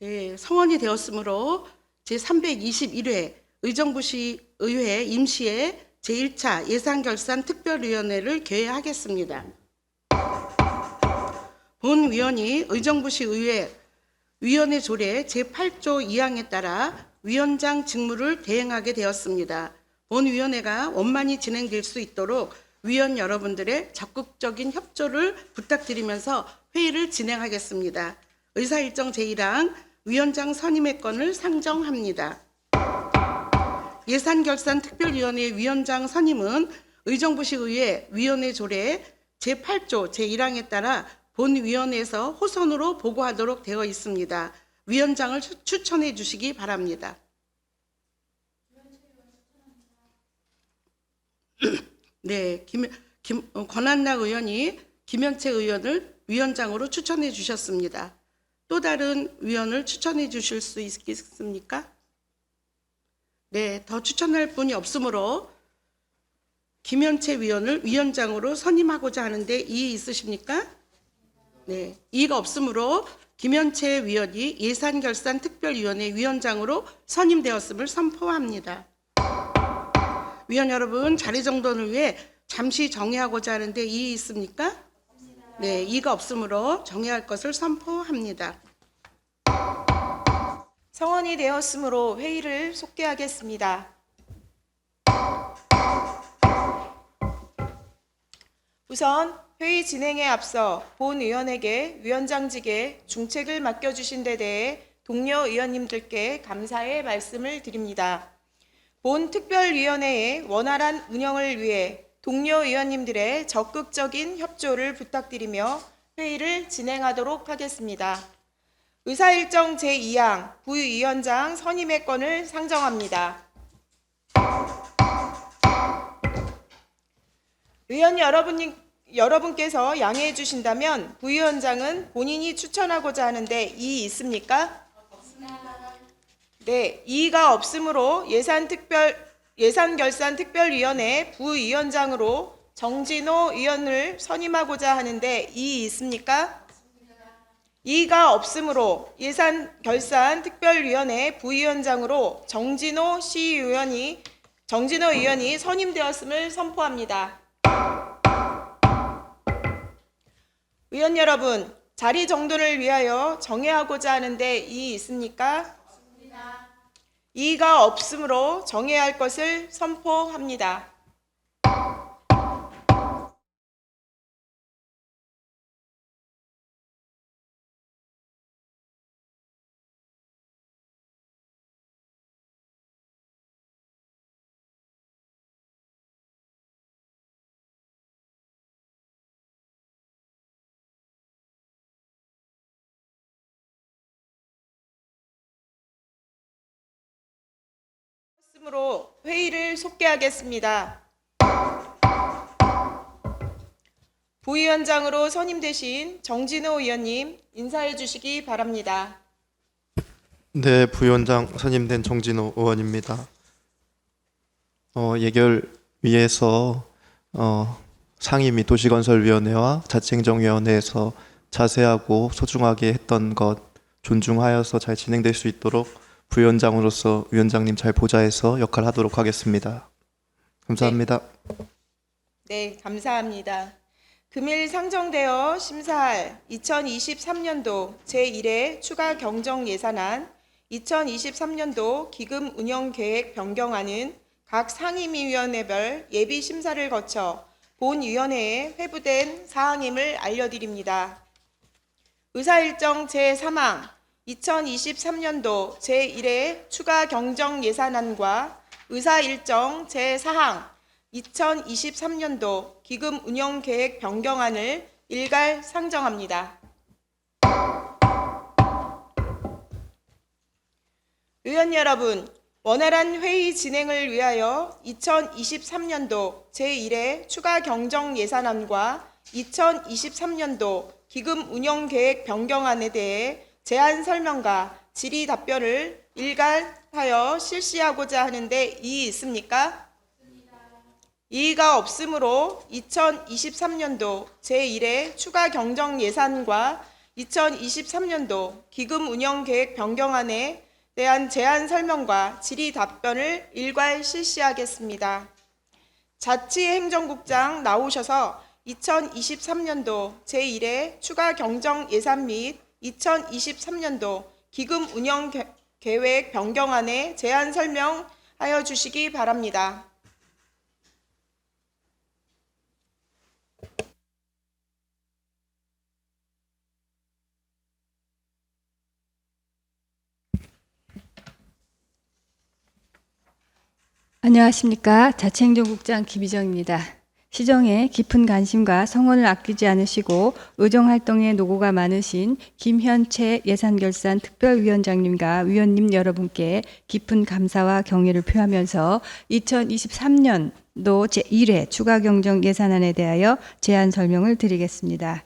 네, 성원이 되었으므로 제321회 의정부시 의회 임시의 제1차 예산결산 특별위원회를 개회하겠습니다. 본위원이 의정부시 의회 위원회 조례 제8조 2항에 따라 위원장 직무를 대행하게 되었습니다. 본위원회가 원만히 진행될 수 있도록 위원 여러분들의 적극적인 협조를 부탁드리면서 회의를 진행하겠습니다. 의사일정 제1항 위원장 선임의 건을 상정합니다. 예산결산특별위원회 위원장 선임은 의정부시 의회 위원회 조례 제8조 제1항에 따라 본위원회에서 호선으로 보고하도록 되어 있습니다. 위원장을 추천해 주시기 바랍니다. 네, 권한락 의원이 김현채 의원을 위원장으로 추천해 주셨습니다. 또 다른 위원을 추천해 주실 수 있겠습니까? 네, 더 추천할 분이 없으므로 김현채 위원을 위원장으로 선임하고자 하는데 이의 있으십니까? 네, 이의가 없으므로 김현채 위원이 예산결산특별위원회 위원장으로 선임되었음을 선포합니다. 위원 여러분, 자리 정돈을 위해 잠시 정회하고자 하는데 이의 있습니까? 네, 이의가 없으므로 정회할 것을 선포합니다. 성원이 되었으므로 회의를 속개하겠습니다. 우선 회의 진행에 앞서 본 의원에게 위원장직에 중책을 맡겨주신 데 대해 동료 의원님들께 감사의 말씀을 드립니다. 본 특별위원회의 원활한 운영을 위해 동료 의원님들의 적극적인 협조를 부탁드리며 회의를 진행하도록 하겠습니다. 의사일정 제2항 부위원장 선임의 건을 상정합니다. 의원 여러분께서 양해해 주신다면 부위원장은 본인이 추천하고자 하는데 이의 있습니까? 네, 이의가 없으므로 예산결산특별위원회 부위원장으로 정진호 의원을 선임하고자 하는데 이의 있습니까? 이의가 없으므로 예산결산특별위원회 부위원장으로 정진호 의원이 선임되었음을 선포합니다. 의원 여러분, 자리 정돈을 위하여 정회하고자 하는데 이의 있습니까? 이의가 없으므로 정회할 것을 선포합니다. 으로 회의를 속개하겠습니다. 부위원장으로 선임되신 정진호 의원님 인사해 주시기 바랍니다. 네, 부위원장 선임된 정진호 의원입니다. 예결위에서 상임위 도시건설위원회와 자치행정위원회에서 자세하고 소중하게 했던 것 존중하여서 잘 진행될 수 있도록 부위원장으로서 위원장님 잘 보좌해서 역할하도록 하겠습니다. 감사합니다. 네, 감사합니다. 금일 상정되어 심사할 2023년도 제1회 추가 경정 예산안, 2023년도 기금 운영 계획 변경안은 각 상임위원회별 예비 심사를 거쳐 본위원회에 회부된 사항임을 알려드립니다. 의사일정 제3항 2023년도 제1회 추가 경정 예산안과 의사일정 제4항 2023년도 기금 운영 계획 변경안을 일괄 상정합니다. 의원 여러분, 원활한 회의 진행을 위하여 2023년도 제1회 추가 경정 예산안과 2023년도 기금 운영 계획 변경안에 대해 제안 설명과 질의 답변을 일괄하여 실시하고자 하는데 이의 있습니까? 이의가 없으므로 2023년도 제1회 추가 경정 예산과 2023년도 기금 운영 계획 변경안에 대한 제안 설명과 질의 답변을 일괄 실시하겠습니다. 자치행정국장 나오셔서 2023년도 제1회 추가 경정 예산 및 2023년도 기금 운영 계획 변경안에 제안 설명하여 주시기 바랍니다. 안녕하십니까. 자치행정국장 김희정입니다. 시정에 깊은 관심과 성원을 아끼지 않으시고 의정활동에 노고가 많으신 김현채 예산결산 특별위원장님과 위원님 여러분께 깊은 감사와 경의를 표하면서 2023년도 제1회 추가경정 예산안에 대하여 제안 설명을 드리겠습니다.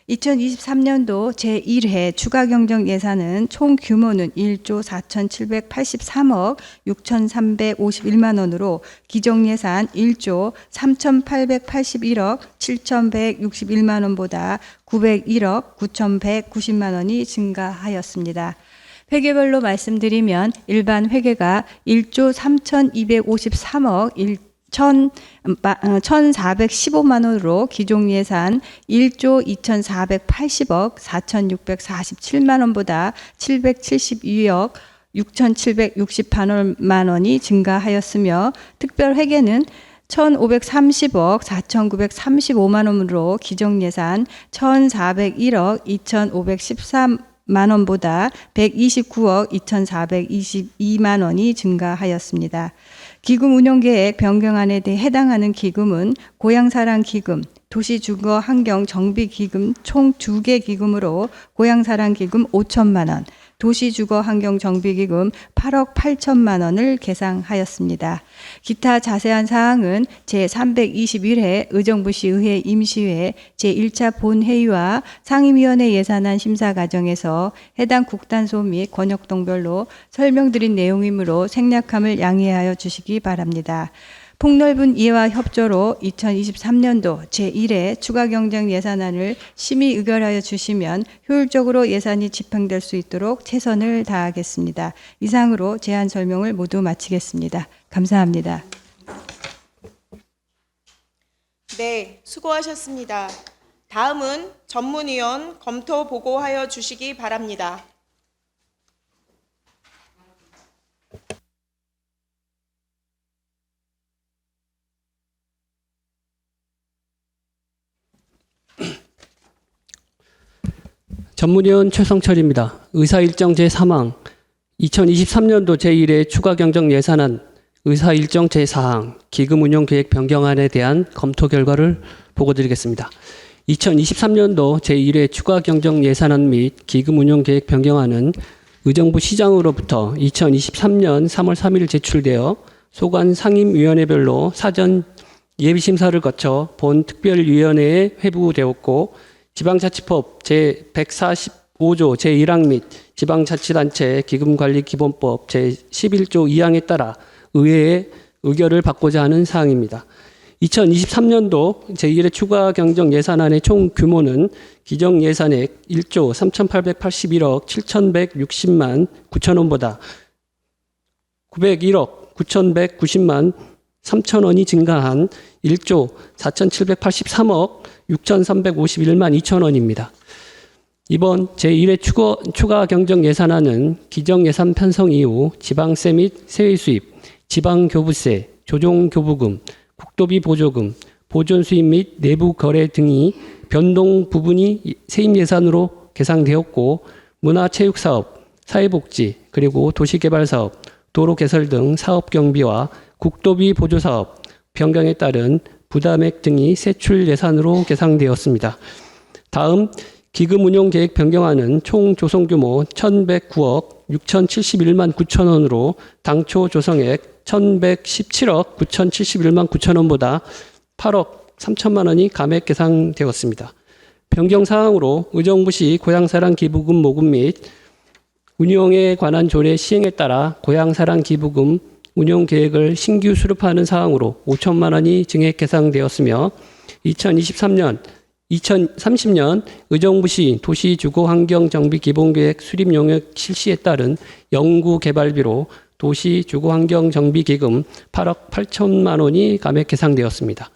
2023년도 제1회 추가경정 예산은 총 규모는 1조 4,783억 6,351만 원으로 기정예산 1조 3,881억 7,161만 원보다 901억 9,190만 원이 증가하였습니다. 회계별로 말씀드리면 일반 회계가 1조 3,253억 1,415만 원으로 기존 예산 1조 2,480억 4,647만 원보다 772억 6,760만 원이 증가하였으며 특별 회계는 1,530억 4,935만 원으로 기존 예산 1,401억 2,513만 원보다 129억 2,422만 원이 증가하였습니다. 기금 운영계획 변경안에 대해 해당하는 기금은 고향사랑기금, 도시주거환경정비기금 총 2개 기금으로 고향사랑기금 5천만 원, 도시주거환경정비기금 8억 8천만 원을 계상하였습니다. 기타 자세한 사항은 제321회 의정부시의회 임시회 제1차 본회의와 상임위원회 예산안 심사 과정에서 해당 국단소 및 권역동별로 설명드린 내용이므로 생략함을 양해하여 주시기 바랍니다. 폭넓은 이해와 협조로 2023년도 제1회 추가경정 예산안을 심의 의결하여 주시면 효율적으로 예산이 집행될 수 있도록 최선을 다하겠습니다. 이상으로 제안 설명을 모두 마치겠습니다. 감사합니다. 네, 수고하셨습니다. 다음은 전문위원 검토 보고하여 주시기 바랍니다. 전문위원 최성철입니다. 의사일정 제3항 2023년도 제1회 추가경정 예산안 의사일정 제4항 기금운용계획 변경안에 대한 검토 결과를 보고드리겠습니다. 2023년도 제1회 추가경정 예산안 및 기금운용계획 변경안은 의정부 시장으로부터 2023년 3월 3일 제출되어 소관 상임위원회별로 사전 예비심사를 거쳐 본 특별위원회에 회부되었고 지방자치법 제145조 제1항 및 지방자치단체 기금관리기본법 제11조 2항에 따라 의회의 의결을 받고자 하는 사항입니다. 2023년도 제1회 추가경정 예산안의 총 규모는 기정예산액 1조 3,881억 7,160만 9천 원보다 901억 9,190만 3천 원이 증가한 1조 4,783억 6,351만 2천 원입니다. 이번 제1회 추가 경정 예산안은 기정예산 편성 이후 지방세 및 세외 수입, 지방교부세, 조정교부금, 국도비 보조금, 보존수입 및 내부 거래 등이 변동 부분이 세입 예산으로 계상되었고 문화체육사업, 사회복지, 그리고 도시개발사업, 도로개설 등 사업 경비와 국도비 보조사업, 변경에 따른 부담액 등이 세출 예산으로 계상되었습니다. 다음 기금운용계획 변경안은 총 조성규모 1,109억 6,071만 9천 원으로 당초 조성액 1,117억 9,071만 9천 원보다 8억 3천만 원이 감액 계상되었습니다. 변경사항으로 의정부시 고향사랑 기부금 모금 및 운용에 관한 조례 시행에 따라 고향사랑 기부금 운용 계획을 신규 수립하는 사항으로 5천만 원이 증액 계상되었으며 2023년 2030년 의정부시 도시주거환경정비기본계획 수립 용역 실시에 따른 연구개발비로 도시주거환경정비기금 8억 8천만 원이 감액 계상되었습니다.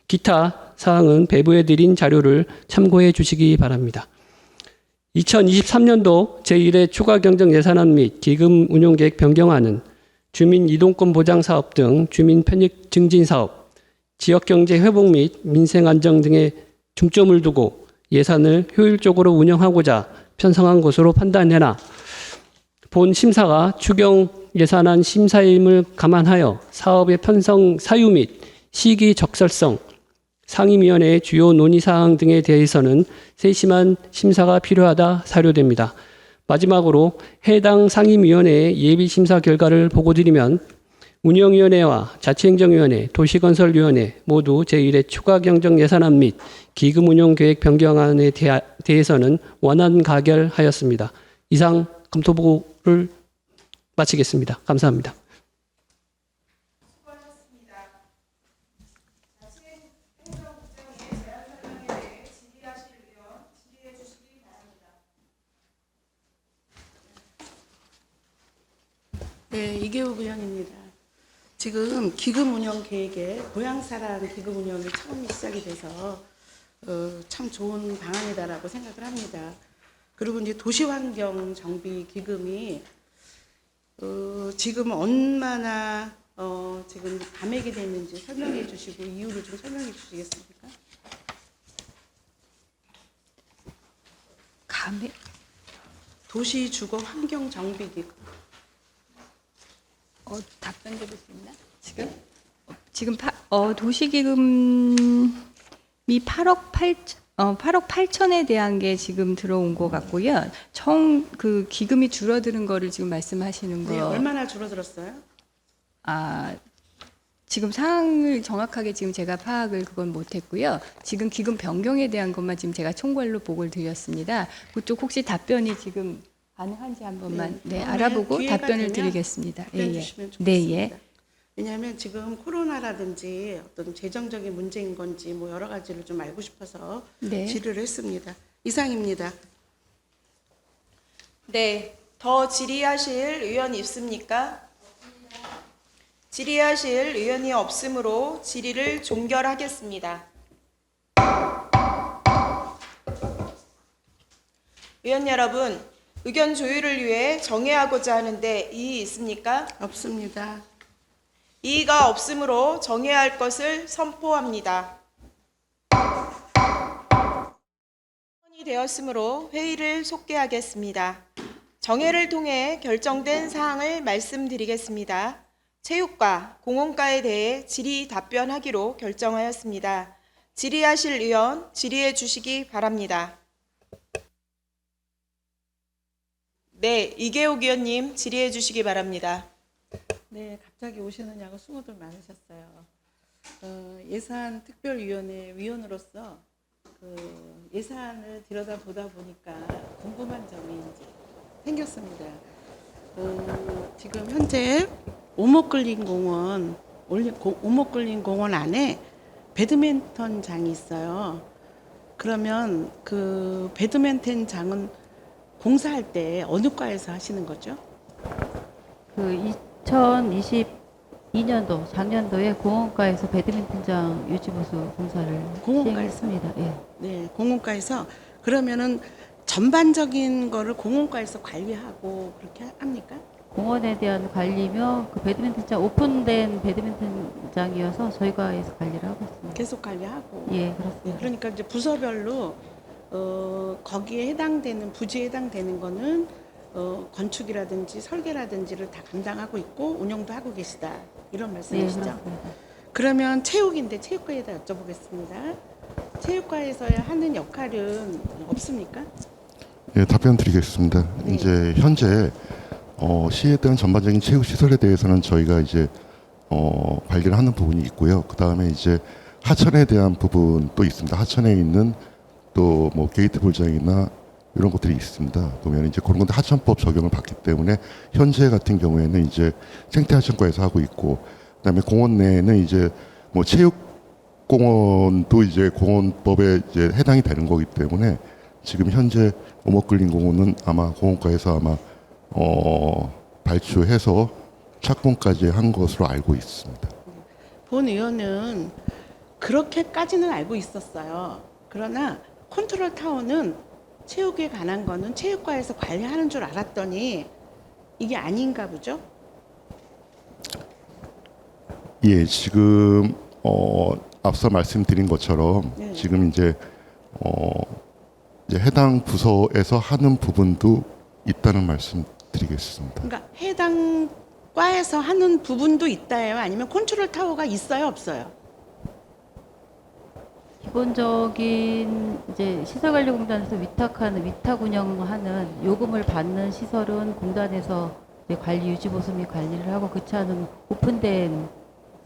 기타 사항은 배부해드린 자료를 참고해 주시기 바랍니다. 2023년도 제1회 추가경정예산안 및 기금 운용계획 변경안은 주민 이동권 보장 사업 등 주민 편익 증진 사업, 지역경제 회복 및 민생 안정 등에 중점을 두고 예산을 효율적으로 운영하고자 편성한 것으로 판단해나 본 심사가 추경 예산안 심사임을 감안하여 사업의 편성 사유 및 시기 적절성, 상임위원회의 주요 논의사항 등에 대해서는 세심한 심사가 필요하다 사료됩니다. 마지막으로 해당 상임위원회의 예비심사 결과를 보고드리면 운영위원회와 자치행정위원회, 도시건설위원회 모두 제1회 추가경정예산안 및 기금운용계획 변경안에 대해서는 원안 가결하였습니다. 이상 검토보고를 마치겠습니다. 감사합니다. 네, 이계욱 의원입니다. 지금 기금 운영 계획에 고향사랑 기금 운영이 처음 시작이 돼서 참 좋은 방안이다라고 생각을 합니다. 그리고 이제 도시환경 정비 기금이 지금 얼마나 지금 감액이 됐는지 설명해 주시고 이유를 좀 설명해 주시겠습니까? 감액? 도시 주거 환경 정비 기금. 답변 드릴 수 있나? 지금 도시기금이 8억 8천에 대한 게 지금 들어온 것 같고요. 총 그 기금이 줄어드는 거를 지금 말씀하시는 거. 네, 얼마나 줄어들었어요? 지금 상황을 정확하게 지금 제가 파악을 그건 못했고요. 지금 기금 변경에 대한 것만 지금 제가 총괄로 보고를 드렸습니다. 그쪽 혹시 답변이 지금 가능한지 한 번만 알아보고 기회가 답변을 되면 드리겠습니다. 답변 주시면 좋겠습니다. 네, 예. 왜냐하면 지금 코로나라든지 어떤 재정적인 문제인 건지 뭐 여러 가지를 좀 알고 싶어서 네. 질의를 했습니다. 이상입니다. 네, 더 질의하실 의원 있습니까? 질의하실 의원이 없으므로 질의를 종결하겠습니다. 의원 여러분, 의견 조율을 위해 정회하고자 하는데 이의 있습니까? 없습니다. 이의가 없으므로 정회할 것을 선포합니다. 선이 되었으므로 회의를 속개하겠습니다. 정회를 통해 결정된 사항을 말씀드리겠습니다. 체육과 공원과에 대해 질의 답변하기로 결정하였습니다. 질의하실 의원 질의해 주시기 바랍니다. 네, 이계욱 의원님 질의해 주시기 바랍니다. 네, 갑자기 오시느냐고 수고들 많으셨어요. 예산특별위원회 위원으로서 그 예산을 들여다보다 보니까 궁금한 점이 이제 생겼습니다. 지금 현재 오목글린공원 안에 배드민턴장이 있어요. 그러면 그 배드민턴장은 공사할 때 어느 과에서 하시는 거죠? 그 2022년도 작년도에 공원과에서 배드민턴장 유지보수 공사를 공원과에서? 시행했습니다. 예. 네, 공원과에서. 그러면은 전반적인 거를 공원과에서 관리하고 그렇게 합니까? 공원에 대한 관리며 그 배드민턴장 오픈된 배드민턴장이어서 저희 과에서 관리를 하고 있습니다. 계속 관리하고. 예, 네, 그렇습니다. 그러니까 이제 부서별로 거기에 해당되는 부지에 해당되는 거는 건축이라든지 설계라든지를 다 감당하고 있고 운영도 하고 계시다 이런 네, 말씀이시죠? 그렇습니다. 그러면 체육인데 체육과에다 여쭤보겠습니다. 체육과에서야 하는 역할은 없습니까? 예, 답변 드리겠습니다. 네. 이제 현재 시에 대한 전반적인 체육 시설에 대해서는 저희가 이제 관리를 하는 부분이 있고요. 그 다음에 이제 하천에 대한 부분도 있습니다. 하천에 있는 또 뭐 게이트 볼장이나 이런 것들이 있습니다. 보면 이제 그런 건데 하천법 적용을 받기 때문에 현재 같은 경우에는 이제 생태하천과에서 하고 있고, 그다음에 공원 내에는 이제 뭐 체육 공원도 이제 공원법에 이제 해당이 되는 거기 때문에 지금 현재 오목글린 공원은 아마 공원과에서 아마 발주해서 착공까지 한 것으로 알고 있습니다. 본 의원은 그렇게까지는 알고 있었어요. 그러나 컨트롤 타워는 체육에 관한 거는 체육과에서 관리하는 줄 알았더니 이게 아닌가 보죠? 예, 지금 앞서 말씀드린 것처럼 네. 지금 이제 해당 부서에서 하는 부분도 있다는 말씀 드리겠습니다. 그러니까 해당 과에서 하는 부분도 있다예요? 아니면 컨트롤 타워가 있어요, 없어요? 기본적인 이제 시설관리공단에서 위탁 운영하는 요금을 받는 시설은 공단에서 이제 관리 유지 보수 및 관리를 하고, 그렇지 않은 오픈된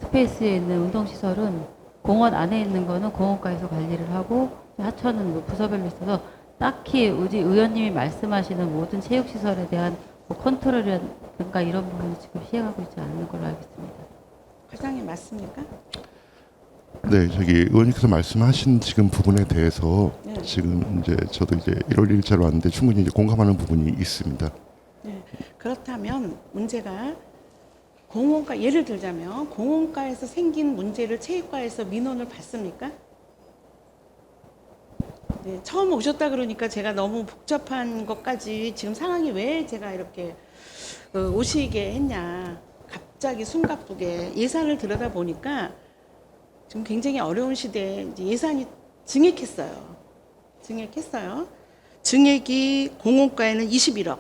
스페이스에 있는 운동시설은 공원 안에 있는 거는 공원과에서 관리를 하고, 하천은 뭐 부서별로 있어서 딱히 우리 의원님이 말씀하시는 모든 체육시설에 대한 뭐 컨트롤이라든가 이런 부분을 지금 시행하고 있지 않는 걸로 알고 있습니다. 과장님 맞습니까? 네, 저기 의원님께서 말씀하신 지금 부분에 대해서 네. 지금 이제 저도 이제 1월 1일자로 왔는데 충분히 이제 공감하는 부분이 있습니다. 네. 그렇다면 문제가 공원과, 예를 들자면 공원과에서 생긴 문제를 체육과에서 민원을 받습니까? 네, 처음 오셨다 그러니까 제가 너무 복잡한 것까지 지금 상황이 왜 제가 이렇게 오시게 했냐. 갑자기 숨가쁘게 예산을 들여다 보니까 지금 굉장히 어려운 시대에 이제 예산이 증액했어요. 증액이 공원과에는 21억,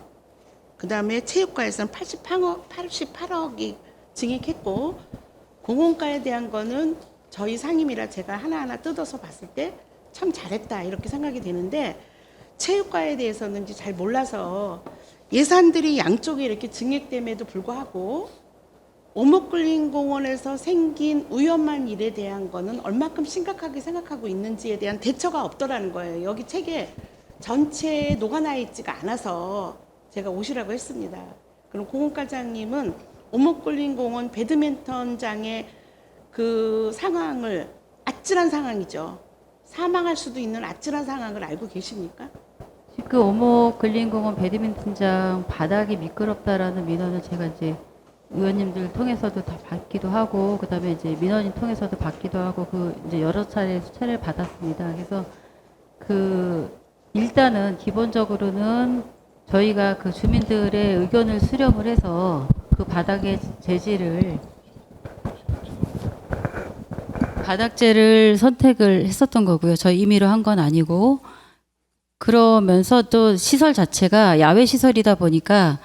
그 다음에 체육과에서는 88억이 증액했고, 공원과에 대한 거는 저희 상임이라 제가 하나하나 뜯어서 봤을 때 참 잘했다 이렇게 생각이 되는데, 체육과에 대해서는 이제 잘 몰라서 예산들이 양쪽에 이렇게 증액됨에도 불구하고 오목글린 공원에서 생긴 위험한 일에 대한 거는 얼마큼 심각하게 생각하고 있는지에 대한 대처가 없더라는 거예요. 여기 책에 전체에 녹아나 있지가 않아서 제가 오시라고 했습니다. 그럼 공원과장님은 오목글린 공원 배드민턴장의 그 상황을, 아찔한 상황이죠. 사망할 수도 있는 아찔한 상황을 알고 계십니까? 지금 오목글린공원 배드민턴장 바닥이 미끄럽다라는 민원을 제가 이제 의원님들 통해서도 다 받기도 하고, 그다음에 이제 민원인 통해서도 받기도 하고, 그 이제 여러 차례 수차례를 받았습니다. 그래서 그 일단은 기본적으로는 저희가 그 주민들의 의견을 수렴을 해서 그 바닥의 재질을, 바닥재를 선택을 했었던 거고요. 저희 임의로 한 건 아니고, 그러면서 또 시설 자체가 야외 시설이다 보니까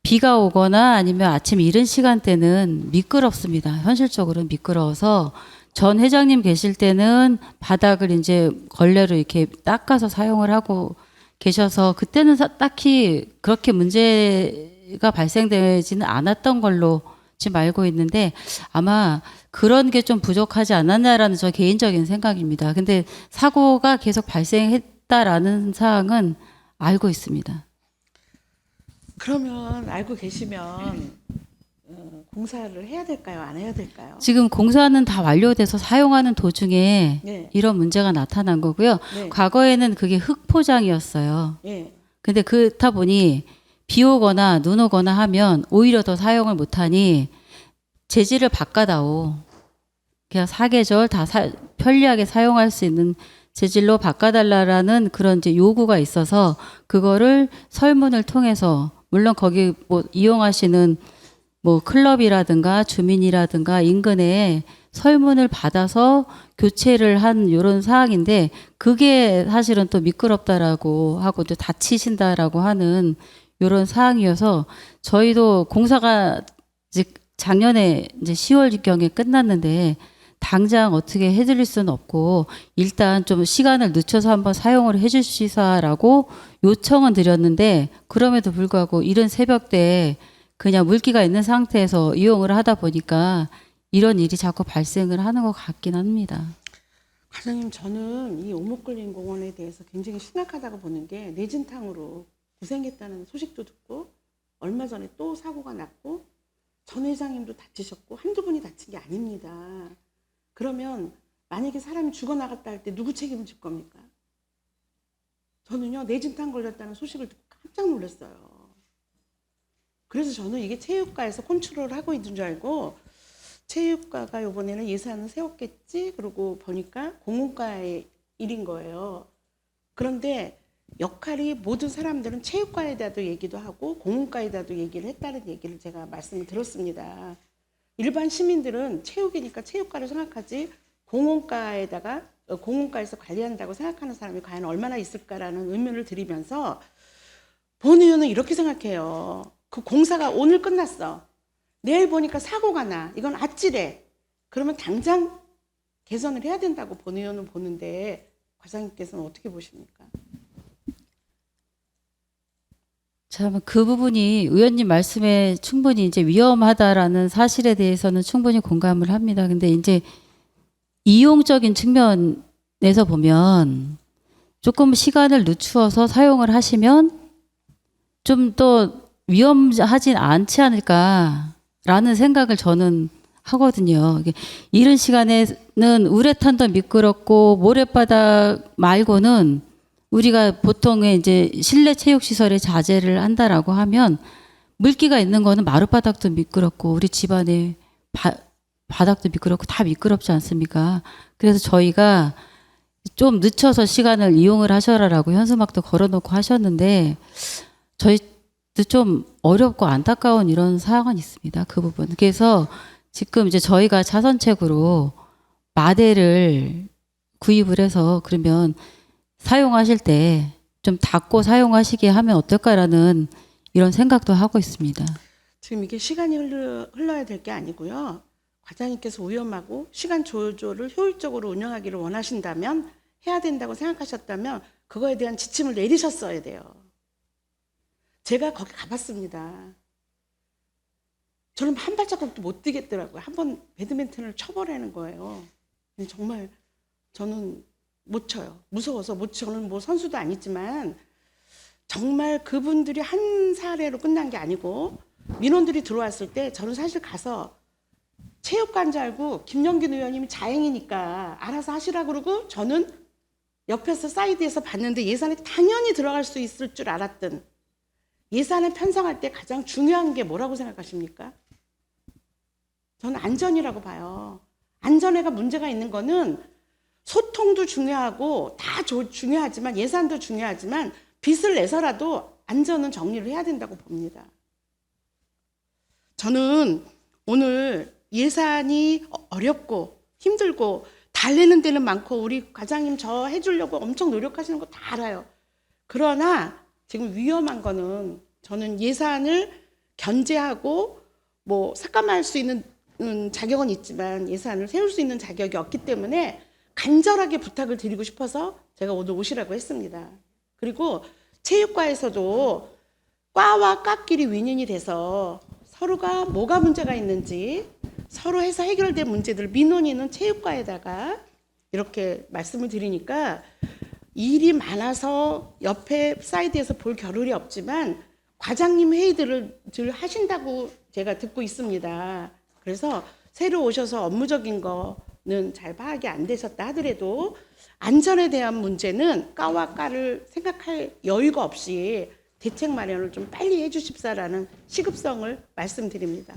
비가 오거나 아니면 아침 이른 시간대는 미끄럽습니다. 현실적으로 미끄러워서 전 회장님 계실 때는 바닥을 이제 걸레로 이렇게 닦아서 사용을 하고 계셔서 그때는 딱히 그렇게 문제가 발생되지는 않았던 걸로 지금 알고 있는데, 아마 그런 게 좀 부족하지 않았나라는 저 개인적인 생각입니다. 근데 사고가 계속 발생했다라는 사항은 알고 있습니다. 그러면 알고 계시면 공사를 해야 될까요? 안 해야 될까요? 지금 공사는 다 완료돼서 사용하는 도중에 네. 이런 문제가 나타난 거고요. 네. 과거에는 그게 흙포장이었어요. 예. 근데 그렇다 보니 비 오거나 눈 오거나 하면 오히려 더 사용을 못하니 재질을 바꿔다오. 그냥 사계절 다 편리하게 사용할 수 있는 재질로 바꿔달라라는 그런 이제 요구가 있어서 그거를 설문을 통해서, 물론 거기 뭐 이용하시는 뭐 클럽이라든가 주민이라든가 인근에 설문을 받아서 교체를 한 이런 사항인데, 그게 사실은 또 미끄럽다라고 하고 또 다치신다라고 하는 이런 사항이어서 저희도 공사가 이제 작년에 이제 10월경에 끝났는데 당장 어떻게 해드릴 수는 없고 일단 좀 시간을 늦춰서 한번 사용을 해주시사라고 요청은 드렸는데, 그럼에도 불구하고 이른 새벽대에 그냥 물기가 있는 상태에서 이용을 하다 보니까 이런 일이 자꾸 발생을 하는 것 같긴 합니다. 과장님, 저는 이 오목글린 공원에 대해서 굉장히 심각하다고 보는 게, 내진탕으로 고생했다는 소식도 듣고 얼마 전에 또 사고가 났고 전 회장님도 다치셨고 한두 분이 다친 게 아닙니다. 그러면 만약에 사람이 죽어나갔다 할 때 누구 책임을 질 겁니까? 저는요, 뇌진탕 걸렸다는 소식을 듣고 깜짝 놀랐어요. 그래서 저는 이게 체육과에서 컨트롤을 하고 있는 줄 알고 체육과가 이번에는 예산을 세웠겠지? 그러고 보니까 공공과의 일인 거예요. 그런데 역할이 모든 사람들은 체육과에다도 얘기도 하고 공공과에다도 얘기를 했다는 얘기를 제가 말씀을 들었습니다. 일반 시민들은 체육이니까 체육과를 생각하지 공공과에서 관리한다고 생각하는 사람이 과연 얼마나 있을까라는 의문을 드리면서 본 의원은 이렇게 생각해요. 그 공사가 오늘 끝났어. 내일 보니까 사고가 나. 이건 아찔해. 그러면 당장 개선을 해야 된다고 본 의원은 보는데 과장님께서는 어떻게 보십니까? 참, 그 부분이 의원님 말씀에 충분히 이제 위험하다라는 사실에 대해서는 충분히 공감을 합니다. 근데 이제 이용적인 측면에서 보면 조금 시간을 늦추어서 사용을 하시면 좀 더 위험하진 않지 않을까라는 생각을 저는 하거든요. 이게 이른 시간에는 우레탄도 미끄럽고 모래바닥 말고는 우리가 보통의 이제 실내 체육 시설에 자제를 한다라고 하면 물기가 있는 거는 마룻바닥도 미끄럽고 우리 집안에 바닥도 미끄럽고 다 미끄럽지 않습니까? 그래서 저희가 좀 늦춰서 시간을 이용을 하셔라라고 현수막도 걸어놓고 하셨는데 저희도 좀 어렵고 안타까운 이런 상황은 있습니다. 그 부분. 그래서 지금 이제 저희가 차선책으로 마대를 구입을 해서 그러면 사용하실 때 좀 닫고 사용하시게 하면 어떨까라는 이런 생각도 하고 있습니다. 지금 이게 시간이 흘러야 될 게 아니고요. 과장님께서 위험하고 시간 조절을 효율적으로 운영하기를 원하신다면 해야 된다고 생각하셨다면 그거에 대한 지침을 내리셨어야 돼요. 제가 거기 가봤습니다. 저는 한 발자국도 못 뛰겠더라고요. 한번 배드민턴을 쳐버리는 거예요. 정말 저는 못 쳐요. 무서워서 못 쳐. 저는 뭐 선수도 아니지만 정말 그분들이 한 사례로 끝난 게 아니고 민원들이 들어왔을 때 저는 사실 가서 체육관 줄 알고 김영균 의원님이 자행이니까 알아서 하시라 그러고 저는 옆에서 사이드에서 봤는데 예산에 당연히 들어갈 수 있을 줄 알았던 예산을 편성할 때 가장 중요한 게 뭐라고 생각하십니까? 저는 안전이라고 봐요. 안전에가 문제가 있는 거는 소통도 중요하고 다 중요하지만 예산도 중요하지만 빚을 내서라도 안전은 정리를 해야 된다고 봅니다. 저는 오늘 예산이 어렵고 힘들고 달래는 데는 많고 우리 과장님 저 해주려고 엄청 노력하시는 거 다 알아요. 그러나 지금 위험한 거는 저는 예산을 견제하고 뭐 삭감할 수 있는 자격은 있지만 예산을 세울 수 있는 자격이 없기 때문에 간절하게 부탁을 드리고 싶어서 제가 오늘 오시라고 했습니다. 그리고 체육과에서도 과와 과끼리 윈윈이 돼서 서로가 뭐가 문제가 있는지 서로 해서 해결될 문제들 민원인은 체육과에다가 이렇게 말씀을 드리니까 일이 많아서 옆에 사이드에서 볼 겨를이 없지만 과장님 회의들을 하신다고 제가 듣고 있습니다. 그래서 새로 오셔서 업무적인 거는 잘 파악이 안 되셨다 하더라도 안전에 대한 문제는 과와 과를 생각할 여유가 없이 대책 마련을 좀 빨리 해주십사라는 시급성을 말씀드립니다.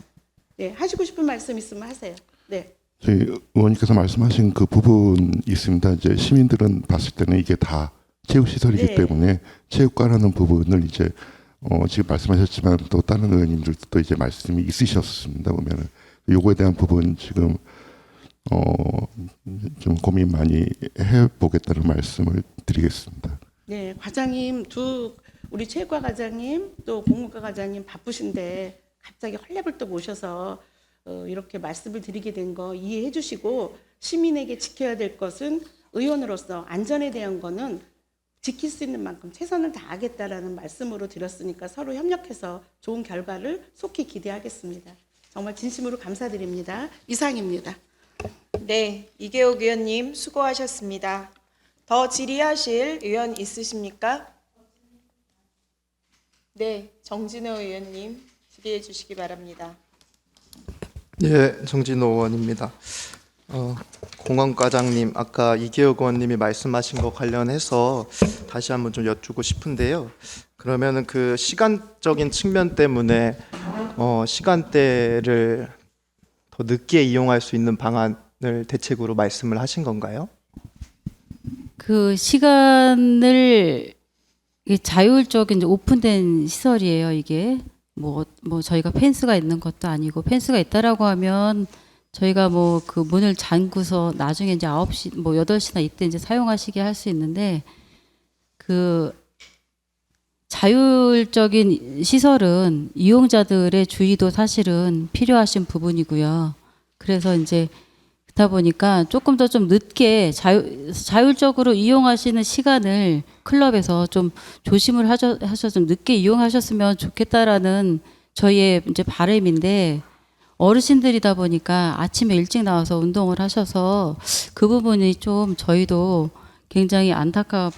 네, 하시고 싶은 말씀 있으면 하세요. 네. 저희 의원님께서 말씀하신 그 부분 있습니다. 이제 시민들은 봤을 때는 이게 다 체육시설이기 네. 때문에 체육과라는 부분을 이제 지금 말씀하셨지만 또 다른 의원님들도 또 이제 말씀이 있으셨습니다. 보면은 요거에 대한 부분 지금 좀 고민 많이 해보겠다는 말씀을 드리겠습니다. 네, 과장님 우리 체육과 과장님 또 공무과 과장님 바쁘신데 갑자기 헐레벌떡 오셔서 이렇게 말씀을 드리게 된 거 이해해 주시고 시민에게 지켜야 될 것은 의원으로서 안전에 대한 거는 지킬 수 있는 만큼 최선을 다하겠다라는 말씀으로 드렸으니까 서로 협력해서 좋은 결과를 속히 기대하겠습니다. 정말 진심으로 감사드립니다. 이상입니다. 네, 이계옥 의원님 수고하셨습니다. 더 질의하실 의원 있으십니까? 네, 정진호 의원님 질의해 주시기 바랍니다. 예, 정진호 의원입니다. 공원과장님, 아까 이계혁 의원님이 말씀하신 거 관련해서 다시 한번 좀 여쭙고 싶은데요. 그러면은 그 시간적인 측면 때문에 시간대를 더 늦게 이용할 수 있는 방안을 대책으로 말씀을 하신 건가요? 그 시간을 이게 자율적인 이제 오픈된 시설이에요. 이게 뭐 저희가 펜스가 있는 것도 아니고, 펜스가 있다라고 하면 저희가 뭐 그 문을 잠그서 나중에 이제 9시 뭐 8시나 이때 이제 사용하시게 할 수 있는데, 그 자율적인 시설은 이용자들의 주의도 사실은 필요하신 부분이고요. 그래서 이제 그러다 보니까 조금 더 좀 늦게 자율적으로 이용하시는 시간을 클럽에서 좀 조심을 하셔서 좀 늦게 이용하셨으면 좋겠다라는 저희의 이제 바람인데, 어르신들이다 보니까 아침에 일찍 나와서 운동을 하셔서 그 부분이 좀 저희도 굉장히 안타까운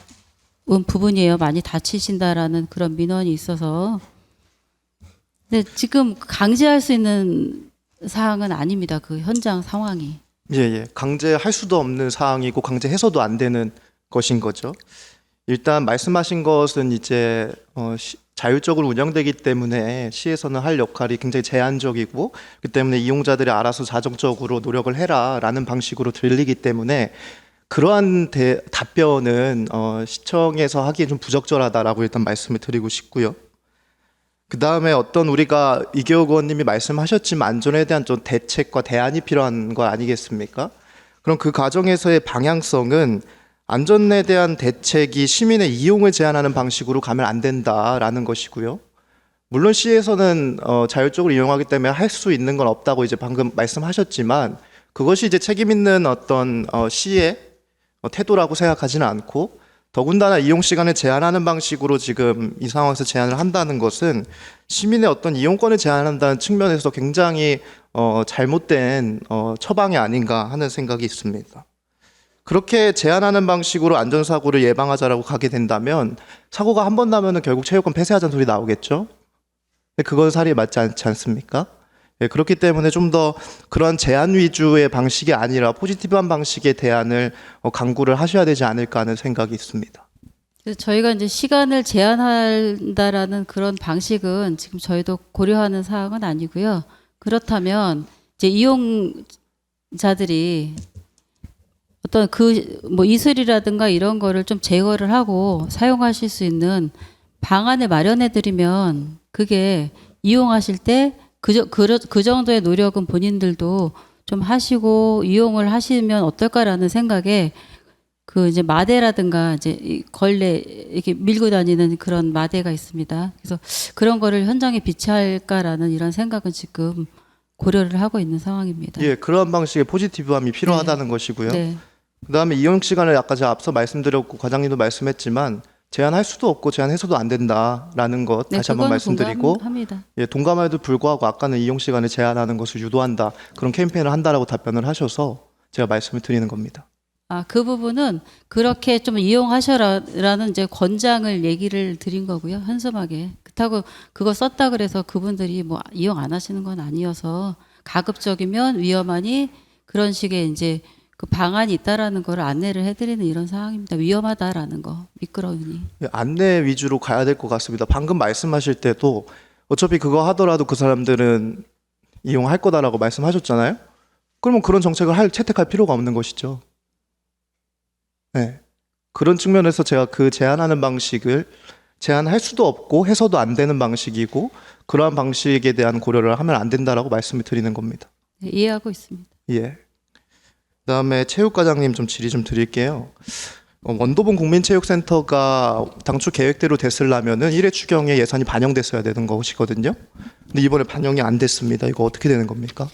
부분이에요. 많이 다치신다라는 그런 민원이 있어서. 근데 지금 강제할 수 있는 사항은 아닙니다. 그 현장 상황이. 예. 강제할 수도 없는 사항이고 강제해서도 안 되는 것인 거죠. 일단 말씀하신 것은 이제 자율적으로 운영되기 때문에 시에서는 할 역할이 굉장히 제한적이고, 그 때문에 이용자들이 알아서 자정적으로 노력을 해라라는 방식으로 들리기 때문에 그러한 답변은 시청에서 하기에 좀 부적절하다라고 일단 말씀을 드리고 싶고요. 그 다음에 우리가 이계혁 의원님이 말씀하셨지만 안전에 대한 좀 대책과 대안이 필요한 거 아니겠습니까? 그럼 그 과정에서의 방향성은 안전에 대한 대책이 시민의 이용을 제한하는 방식으로 가면 안 된다라는 것이고요. 물론 시에서는 자율적으로 이용하기 때문에 할 수 있는 건 없다고 이제 방금 말씀하셨지만, 그것이 이제 책임 있는 어떤 시의 태도라고 생각하지는 않고, 더군다나 이용 시간을 제한하는 방식으로 지금 이 상황에서 제한을 한다는 것은 시민의 어떤 이용권을 제한한다는 측면에서 굉장히 잘못된 처방이 아닌가 하는 생각이 있습니다. 그렇게 제한하는 방식으로 안전사고를 예방하자라고 가게 된다면 사고가 한 번 나면은 결국 체육관 폐쇄하자는 소리 나오겠죠? 근데 그건 사리에 맞지 않지 않습니까? 예, 그렇기 때문에 좀 더 그런 제한 위주의 방식이 아니라 포지티브한 방식의 대안을 강구를 하셔야 되지 않을까 하는 생각이 있습니다. 그래서 저희가 이제 시간을 제한한다라는 그런 방식은 지금 저희도 고려하는 사항은 아니고요. 그렇다면 이제 이용자들이 어떤 뭐 이슬이라든가 이런 거를 좀 제거를 하고 사용하실 수 있는 방안을 마련해 드리면, 그게 이용하실 때 그 정도의 노력은 본인들도 좀 하시고 이용을 하시면 어떨까라는 생각에, 그 이제 마대라든가 이제 이 걸레 이렇게 밀고 다니는 그런 마대가 있습니다. 그래서 그런 거를 현장에 비치할까라는 이런 생각은 지금 고려를 하고 있는 상황입니다. 예, 그런 방식의 포지티브함이 필요하다는 것이고요. 네. 그다음에 이용 시간을 아까 제가 앞서 말씀드렸고 과장님도 말씀했지만 제한할 수도 없고 제한해서도 안 된다라는 것 네, 다시 한번 그건 말씀드리고, 공감합니다. 예, 동감에도 불구하고 아까는 이용 시간을 제한하는 것을 유도한다, 그런 캠페인을 한다라고 답변을 하셔서 제가 말씀을 드리는 겁니다. 그 부분은 그렇게 좀 이용하셔라라는 이제 권장을 얘기를 드린 거고요. 현수막에. 그렇다고 그거 썼다 그래서 그분들이 뭐 이용 안 하시는 건 아니어서, 가급적이면 위험하니 그런 식의 이제 그 방안이 있다라는 걸 안내를 해드리는 이런 상황입니다. 위험하다라는 거, 미끄러우니. 예, 안내 위주로 가야 될 것 같습니다. 방금 말씀하실 때도 어차피 그거 하더라도 그 사람들은 이용할 거다라고 말씀하셨잖아요. 그러면 그런 정책을 채택할 필요가 없는 것이죠. 네. 그런 측면에서 제가 그 제한하는 방식을 제한할 수도 없고 해서도 안 되는 방식이고, 그러한 방식에 대한 고려를 하면 안 된다라고 말씀을 드리는 겁니다. 네, 이해하고 있습니다. 예. 그다음에 체육과장님 좀 질의 좀 드릴게요. 원도봉 국민체육센터가 당초 계획대로 됐으려면은 1회 추경에 예산이 반영됐어야 되는 것이거든요. 근데 이번에 반영이 안 됐습니다. 이거 어떻게 되는 겁니까?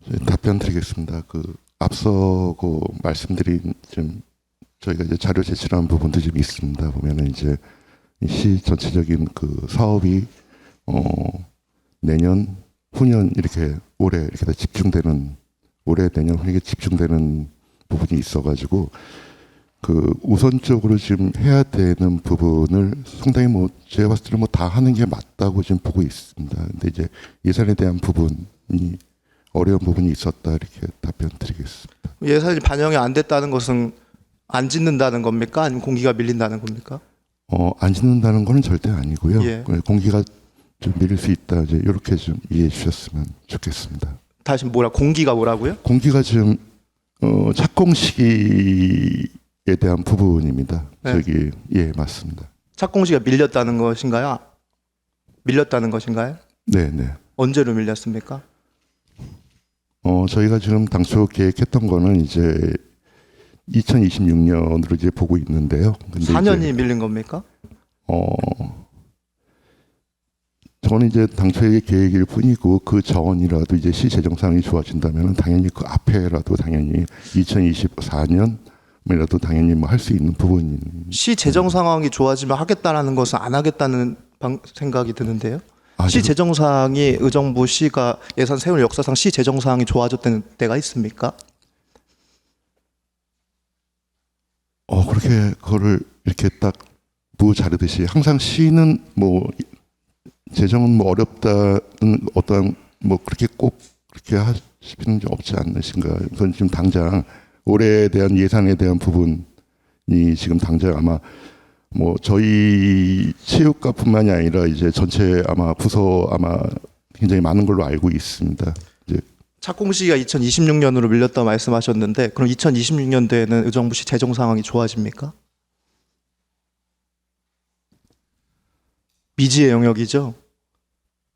네, 답변 드리겠습니다. 앞서 말씀드린 좀 저희가 이제 자료 제출한 부분도 좀 있습니다. 보면은 이제 시 전체적인 그 사업이 내년, 후년 이렇게 올해 이렇게 다 집중되는, 올해 내년 후년에 집중되는 부분이 있어가지고, 그 우선적으로 지금 해야 되는 부분을 상당히 뭐 제가 봤을 때는 뭐 다 하는 게 맞다고 지금 보고 있습니다. 근데 이제 예산에 대한 부분이 어려운 부분이 있었다 이렇게 답변드리겠습니다. 예산이 반영이 안 됐다는 것은 안 짓는다는 겁니까? 아니면 공기가 밀린다는 겁니까? 안 짓는다는 건 절대 아니고요. 예. 공기가 좀 밀릴 수 있다 이제 이렇게 좀 이해해 주셨으면 좋겠습니다. 다시 공기가 뭐라고요? 공기가 지금 착공 시기에 대한 부분입니다. 네. 예, 맞습니다. 착공시가 밀렸다는 것인가요? 밀렸다는 것인가요? 네, 네. 언제로 밀렸습니까? 저희가 지금 당초 계획했던 거는 이제 2026년으로 이제 보고 있는데요. 근데 4년이 이제, 밀린 겁니까? 저는 이제 당초의 계획일 뿐이고 그 전이라도 이제 시 재정 상황이 좋아진다면 당연히 그 앞에라도 당연히 2024년이라도 당연히 뭐 할 수 있는 부분이 시 재정 상황이 좋아지면 하겠다라는 것은 안 하겠다는 생각이 드는데요. 시 아니요. 재정 상황이 의정부 시가 예산 세울 역사상 시 재정 상황이 좋아졌다는 때가 있습니까? 그렇게 그거를 이렇게 딱 자르듯이 항상 시는 뭐 재정은 뭐 어렵다는 어떤 뭐 그렇게 꼭 그렇게 하실 필요는 좀 없지 않으신가. 그건 지금 당장 올해에 대한 예산에 대한 부분이 지금 당장 아마 뭐 저희 체육과뿐만이 아니라 이제 전체 아마 부서 아마 굉장히 많은 걸로 알고 있습니다. 이제 착공 시기가 2026년으로 밀렸다 말씀하셨는데 그럼 2026년도에는 의정부시 재정 상황이 좋아집니까? 미지의 영역이죠.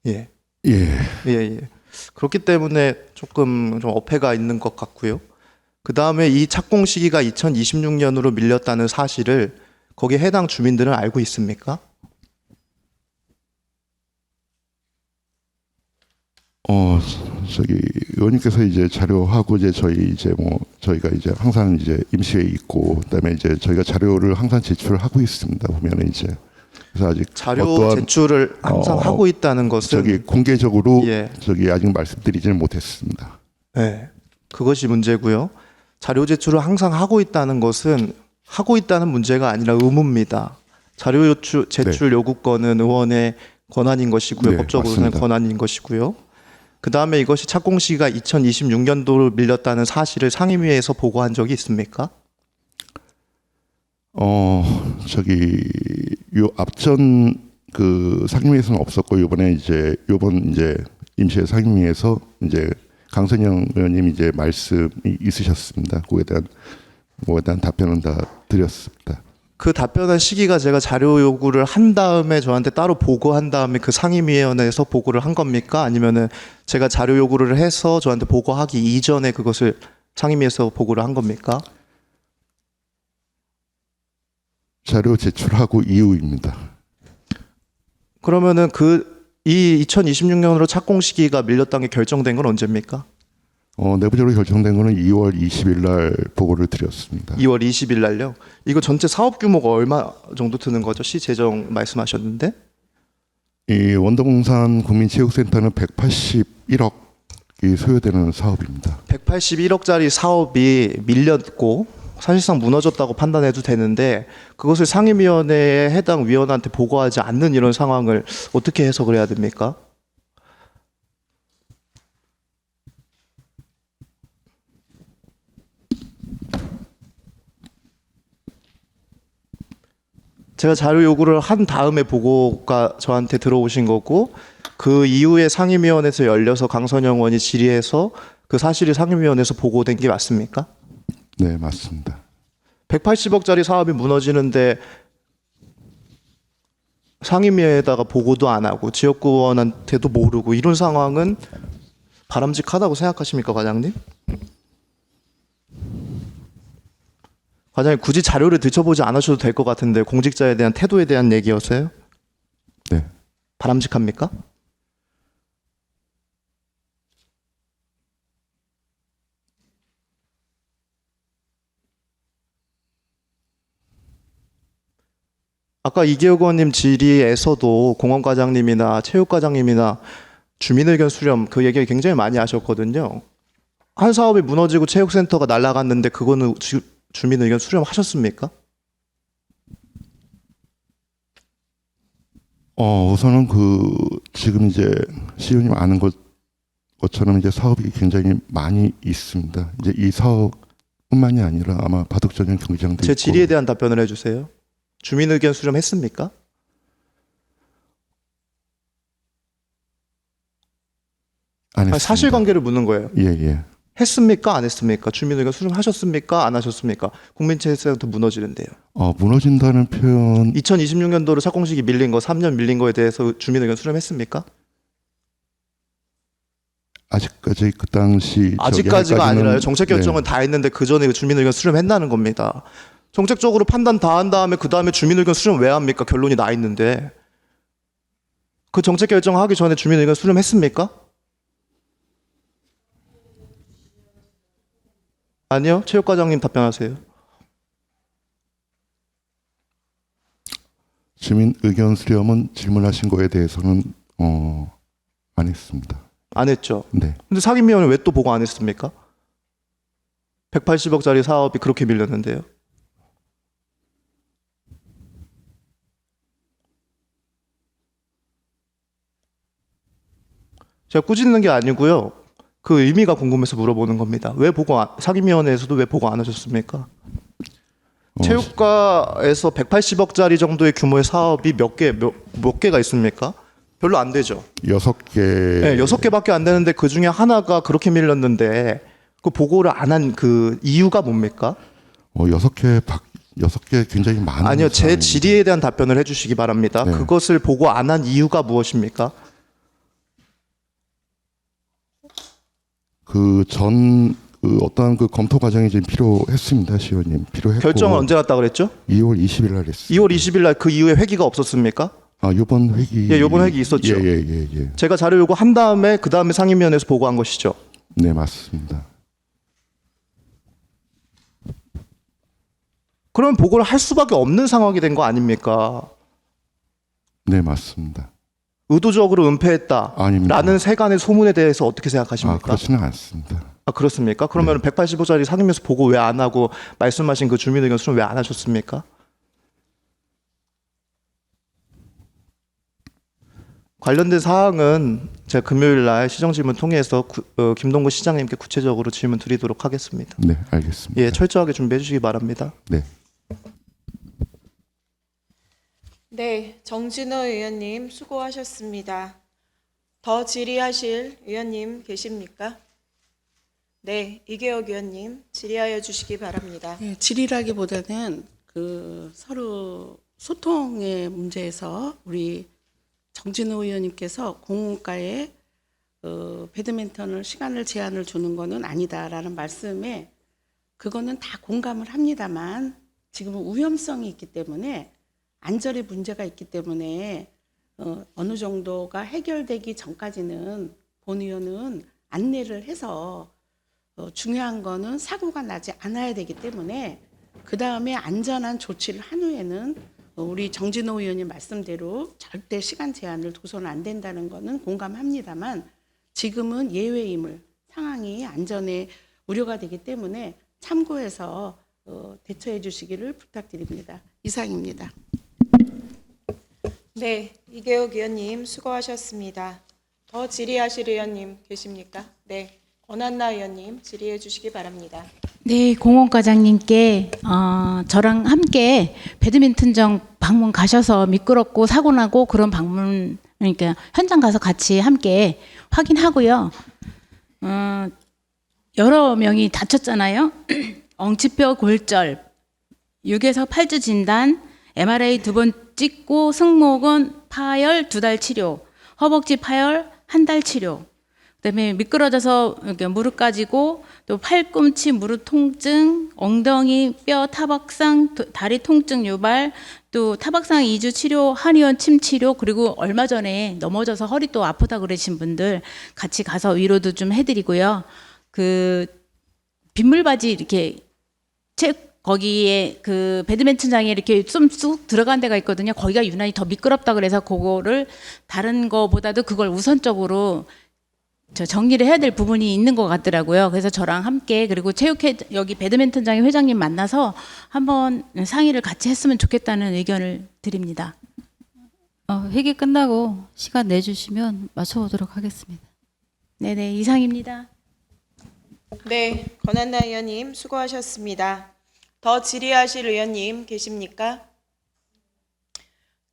예. 예. 예. 그렇기 때문에 조금 좀 어폐가 있는 것 같고요. 그 다음에 이 착공 시기가 2026년으로 밀렸다는 사실을 거기에 해당 주민들은 알고 있습니까? 의원님께서 이제 자료하고 이제 저희가 이제 항상 이제 임시회에 있고 그다음에 이제 저희가 자료를 항상 제출하고 있습니다. 보면은 이제 그래서 아직 자료 어떠한 제출을 항상 하고 있다는 것은 공개적으로 예. 아직 말씀드리지는 못했습니다. 네, 그것이 문제고요. 자료 제출을 항상 하고 있다는 것은 하고 있다는 문제가 아니라 의무입니다. 자료 제출 요구권은 의원의 권한인 것이고요. 네, 법적으로는 맞습니다. 권한인 것이고요. 그 다음에 이것이 착공 시기가 2026년도로 밀렸다는 사실을 상임위에서 보고한 적이 있습니까? 요 앞전 그 상임위에서는 없었고 이번 이제 임시회 상임위에서 이제 강선영 의원님 이제 말씀이 있으셨습니다. 그에 대한 답변은 다 드렸습니다. 그 답변한 시기가 제가 자료 요구를 한 다음에 저한테 따로 보고한 다음에 그 상임위원회에서 보고를 한 겁니까? 아니면은 제가 자료 요구를 해서 저한테 보고하기 이전에 그것을 상임위에서 보고를 한 겁니까? 자료 제출하고 이후입니다. 그러면은 이 2026년으로 착공 시기가 밀렸다는 게 결정된 건 언제입니까? 내부적으로 결정된 거는 2월 20일 날 보고를 드렸습니다. 2월 20일 날요. 이거 전체 사업 규모가 얼마 정도 드는 거죠? 시 재정 말씀하셨는데? 이 원더봉산 국민체육센터는 181억이 소요되는 사업입니다. 181억짜리 사업이 밀렸고 사실상 무너졌다고 판단해도 되는데 그것을 상임위원회에 해당 위원한테 보고하지 않는 이런 상황을 어떻게 해석을 해야 됩니까? 제가 자료 요구를 한 다음에 보고가 저한테 들어오신 거고 그 이후에 상임위원회에서 열려서 강선영 의원이 질의해서 그 사실이 상임위원회에서 보고된 게 맞습니까? 네, 맞습니다. 180억짜리 사업이 무너지는데 상임위에다가 보고도 안 하고 지역구 의원한테도 모르고 이런 상황은 바람직하다고 생각하십니까, 과장님? 과장님 굳이 자료를 들춰보지 않으셔도 될 것 같은데 공직자에 대한 태도에 대한 얘기였어요? 네. 바람직합니까? 아까 이계혁 의원님 질의에서도 공원과장님이나 체육과장님이나 주민의견 수렴 그 얘기를 굉장히 많이 하셨거든요. 한 사업이 무너지고 체육센터가 날아갔는데 그거는 주민 의견 수렴하셨습니까? 우선은 지금 이제 시의원님 아는 것처럼 이제 사업이 굉장히 많이 있습니다. 이제 이 사업뿐만이 아니라 아마 바둑 전용 경기장도 제 있고. 질의에 대한 답변을 해주세요. 주민 의견 수렴했습니까? 안 했습니다. 사실관계를 묻는 거예요. 예. 했습니까? 안 했습니까? 주민 의견 수렴하셨습니까? 안 하셨습니까? 국민체육센터 무너지는데요. 무너진다는 표현 2026년도로 착공식이 밀린 거, 3년 밀린 거에 대해서 주민 의견 수렴했습니까? 아직까지 그 당시 아직까지가 아니라요. 정책 결정은 네. 다 했는데 그 전에 주민 의견 수렴했다는 겁니다. 정책적으로 판단 다 한 다음에 그 다음에 주민 의견 수렴 왜 합니까? 결론이 나 있는데 그 정책 결정하기 전에 주민 의견 수렴했습니까? 아니요. 체육과장님 답변하세요. 주민 의견 수렴은 질문하신 거에 대해서는 안 했습니다. 안 했죠. 네. 근데 상임위원회 왜 또 보고 안 했습니까? 180억짜리 사업이 그렇게 밀렸는데요. 제가 꾸짖는 게 아니고요. 그 의미가 궁금해서 물어보는 겁니다. 왜 상임위원회에서도 왜 보고 안 하셨습니까? 체육과에서 180억짜리 정도의 규모의 사업이 몇 개가 있습니까? 별로 안 되죠. 6개. 네, 6개밖에 안 되는데 그 중에 하나가 그렇게 밀렸는데 그 보고를 안 한 그 이유가 뭡니까? 6개 굉장히 많은. 아니요, 제 사안입니다. 질의에 대한 답변을 해주시기 바랍니다. 네. 그것을 보고 안 한 이유가 무엇입니까? 어떠한 검토 과정이 지금 필요했습니다, 시의원님. 필요했고. 결정을 언제 났다 그랬죠? 2월 20일 날 했습니다. 2월 20일 날 그 이후에 회기가 없었습니까? 이번 회기. 예, 이번 회기 있었죠. 예. 제가 자료 요구한 다음에 그 다음에 상임위원회에서 보고한 것이죠. 네, 맞습니다. 그러면 보고를 할 수밖에 없는 상황이 된 거 아닙니까? 네, 맞습니다. 의도적으로 은폐했다. 아닙니다. 라는 세간의 소문에 대해서 어떻게 생각하십니까? 그렇지는 않습니다. 그렇습니까? 그러면 180억짜리 상임위에서 보고 왜 안 하고 말씀하신 그 주민 의견 수렴 왜 안 하셨습니까? 관련된 사항은 제가 금요일 날 시정질문 통해서 김동구 시장님께 구체적으로 질문 드리도록 하겠습니다. 네, 알겠습니다. 예, 철저하게 준비해 주시기 바랍니다. 네. 네, 정진호 의원님 수고하셨습니다. 더 질의하실 의원님 계십니까? 네, 이계혁 의원님 질의하여 주시기 바랍니다. 예, 질의라기보다는 서로 소통의 문제에서 우리 정진호 의원님께서 공과에 배드민턴을 시간을 제한을 주는 거는 아니다라는 말씀에 그거는 다 공감을 합니다만 지금은 위험성이 있기 때문에 안전에 문제가 있기 때문에 어느 정도가 해결되기 전까지는 본 의원은 안내를 해서 중요한 거는 사고가 나지 않아야 되기 때문에 그 다음에 안전한 조치를 한 후에는 우리 정진호 의원님 말씀대로 절대 시간 제한을 둬서는 안 된다는 거는 공감합니다만 지금은 예외임을 상황이 안전에 우려가 되기 때문에 참고해서 대처해 주시기를 부탁드립니다. 이상입니다. 네, 이계혁 의원님 수고하셨습니다. 더 질의하실 의원님 계십니까? 네, 권한나 의원님 질의해 주시기 바랍니다. 네, 공원과장님께 저랑 함께 배드민턴장 방문 가셔서 미끄럽고 사고 나고 그런 방문 그러니까 현장 가서 같이 함께 확인하고요. 여러 명이 다쳤잖아요. 엉치뼈 골절, 6에서 8주 진단, MRI 2번 찍고 승모근 파열 2달 치료, 허벅지 파열 1달 치료. 그다음에 미끄러져서 이렇게 무릎 까지고 또 팔꿈치 무릎 통증, 엉덩이 뼈 타박상, 다리 통증 유발, 또 타박상 2주 치료, 한의원 침 치료, 그리고 얼마 전에 넘어져서 허리 또 아프다 그러신 분들 같이 가서 위로도 좀 해드리고요. 그 빗물바지 이렇게 거기에 그 배드민턴장에 이렇게 좀 쑥 들어간 데가 있거든요. 거기가 유난히 더 미끄럽다 그래서 그거를 다른 거보다도 그걸 우선적으로 정리를 해야 될 부분이 있는 것 같더라고요. 그래서 저랑 함께 그리고 여기 배드민턴장의 회장님 만나서 한번 상의를 같이 했으면 좋겠다는 의견을 드립니다. 회기 끝나고 시간 내주시면 맞춰보도록 하겠습니다. 네네, 이상입니다. 네, 권한나 의원님 수고하셨습니다. 더 질의하실 의원님 계십니까?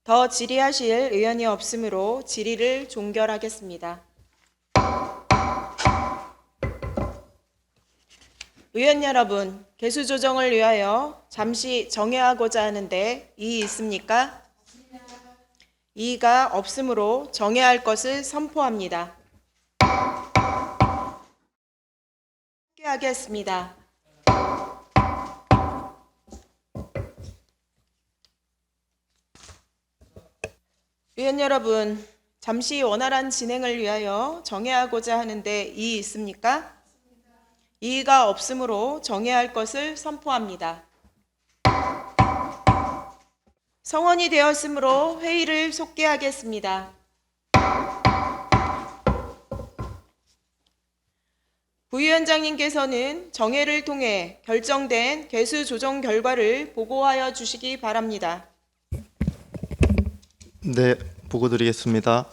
더 질의하실 의원이 없으므로 질의를 종결하겠습니다. 의원 여러분, 개수 조정을 위하여 잠시 정회하고자 하는데 이의 있습니까? 이의가 없으므로 정회할 것을 선포합니다. 함께 하겠습니다. 의원 여러분, 잠시 원활한 진행을 위하여 정회하고자 하는데 이의 있습니까? 이의가 없으므로 정회할 것을 선포합니다. 성원이 되었으므로 회의를 속개하겠습니다. 부위원장님께서는 정회를 통해 결정된 개수 조정 결과를 보고하여 주시기 바랍니다. 네, 보고 드리겠습니다.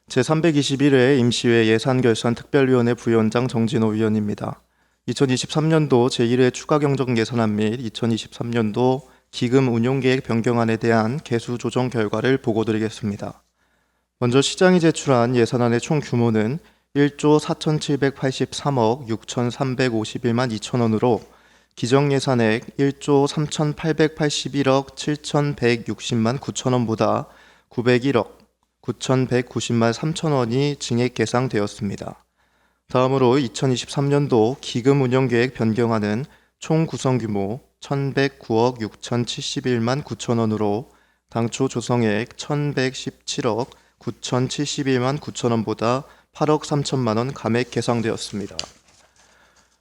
제321회 임시회 예산결산특별위원회 부위원장 정진호 위원입니다. 2023년도 제1회 추가경정 예산안 및 2023년도 기금 운용계획 변경안에 대한 개수 조정 결과를 보고 드리겠습니다. 먼저 시장이 제출한 예산안의 총 규모는 1조 4,783억 6,351만 2천원으로 기정예산액 1조 3,881억 7,160만 9천원보다 901억 9,190만 3천원이 증액 예상되었습니다. 다음으로 2023년도 기금 운영계획 변경안은 총 구성 규모 1,109억 6,071만 9천원으로 당초 조성액 1,117억 9,071만 9천원보다 8억 3천만 원 감액 계상되었습니다.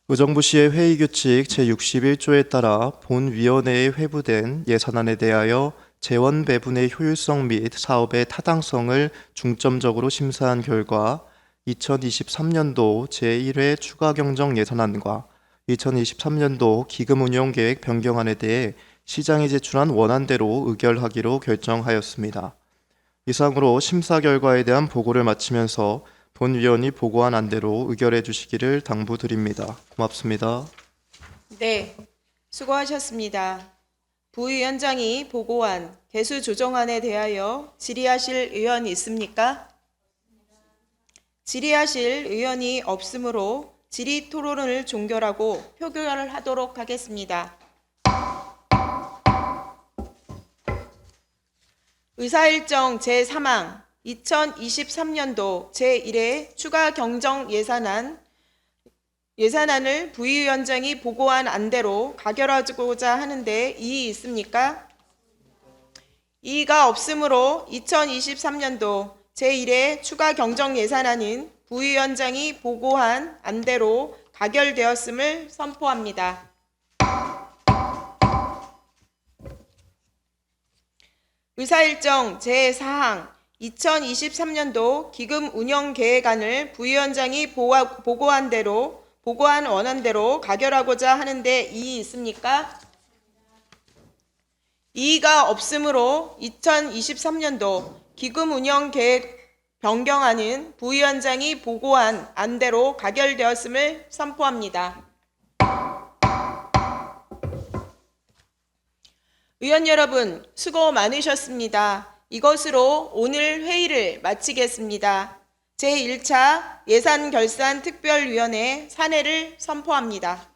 의정부 시의 회의규칙 제61조에 따라 본위원회에 회부된 예산안에 대하여 재원 배분의 효율성 및 사업의 타당성을 중점적으로 심사한 결과 2023년도 제1회 추가경정 예산안과 2023년도 기금운용계획 변경안에 대해 시장이 제출한 원안대로 의결하기로 결정하였습니다. 이상으로 심사 결과에 대한 보고를 마치면서 본위원이 보고한 안대로 의결해 주시기를 당부드립니다. 고맙습니다. 네, 수고하셨습니다. 부위원장이 보고한 개수 조정안에 대하여 질의하실 의원이 있습니까? 질의하실 의원이 없으므로 질의 토론을 종결하고 표결을 하도록 하겠습니다. 의사일정 제3항 2023년도 제1회 추가 경정 예산안을 부위원장이 보고한 안대로 가결하고자 하는데 이의 있습니까? 이의가 없으므로 2023년도 제1회 추가 경정 예산안은 부위원장이 보고한 안대로 가결되었음을 선포합니다. 의사일정 제4항 2023년도 기금 운영 계획안을 부위원장이 보고한 원안대로 가결하고자 하는데 이의 있습니까? 이의가 없으므로 2023년도 기금 운영 계획 변경안은 부위원장이 보고한 안대로 가결되었음을 선포합니다. 의원 여러분, 수고 많으셨습니다. 이것으로 오늘 회의를 마치겠습니다. 제1차 예산결산특별위원회 산회를 선포합니다.